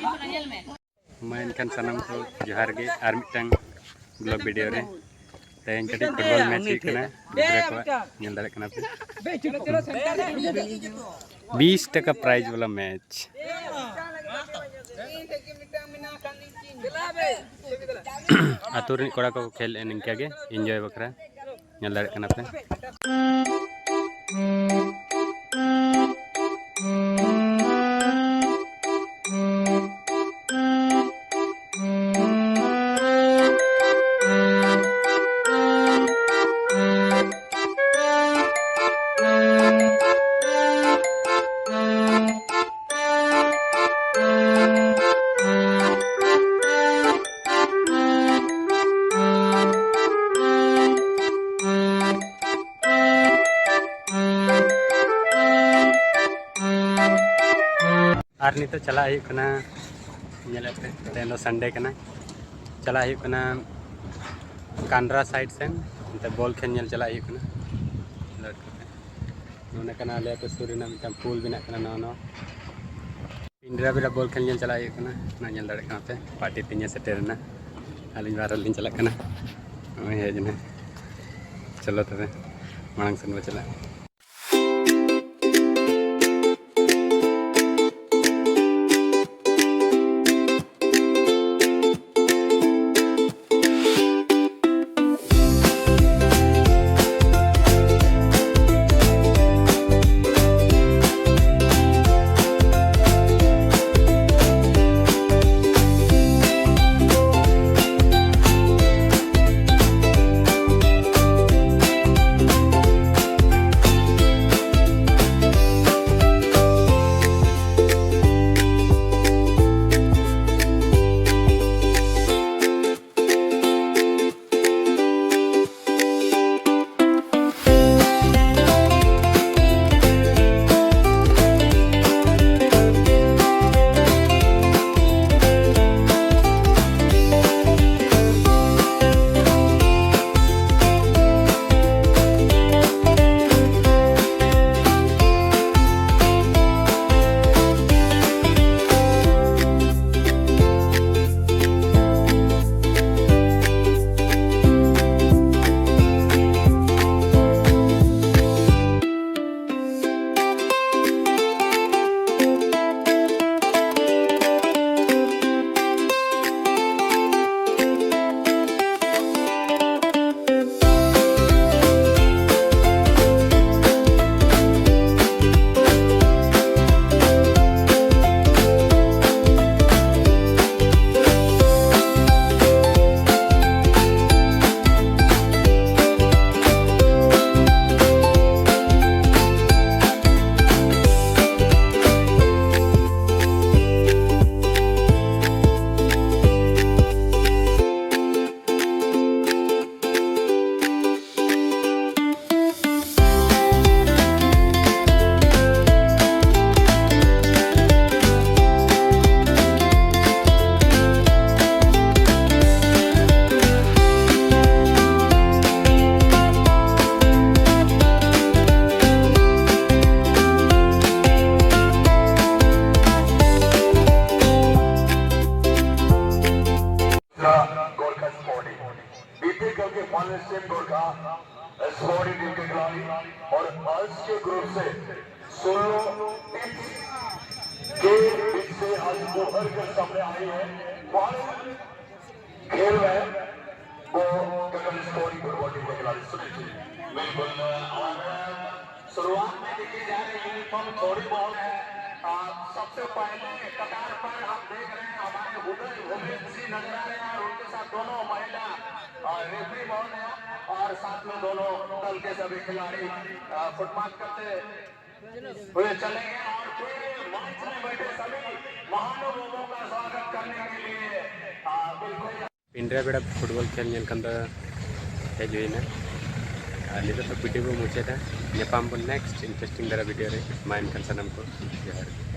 मैं इनकान सनम को जोहार गे और मिटन ब्लॉग वीडियो रे तेन कटी फुटबॉल मैच हुई कना गिद्रा को नेल दाड़े कना पे 20 टका प्राइज वाला मैच आतुर कोड़ा को खेल इनका गे एंजॉय बकरा नेल दाड़े कना पे नित चला तेन संडे चला कांड्रा साइड सेन बॉल खेल चला लड़का सूर पुल बना नवा पिंडरा बेला बॉल खेल चला दाड़े पे पार्टी तीन सेटेरना अली बार चला हेजना चलो तब मांग सन बो चला टीम के खिलाड़ी और आज के ग्रुप से 16 के बीच से आज उभर कर सामने आई है। खेल में वो स्कोरी फुटबॉल टीम के खिलाड़ी सुनील बिल्कुल। और शुरुआत में देखी जा रही यूनिफॉर्म थोड़ी बहुत है। सबसे पहले कतार पर आप देख रहे हैं हमारे भूपेश जी नजर आ रहे हैं और उनके साथ दोनों महिला रेफरी मौन है और साथ में दोनों दल के सभी खिलाड़ी फुटबॉल करते हुए चलेंगे और पूरे मंच में बैठे सभी महानुभावों का स्वागत करने के लिए बिल्कुल पिंडरा बेड़ा फुटबॉल खेल हेजुना वीडियो को मुचादा नेक्स्ट इंटरेस्टिंग दारा वीडियो रे माइन सामान को जोहार।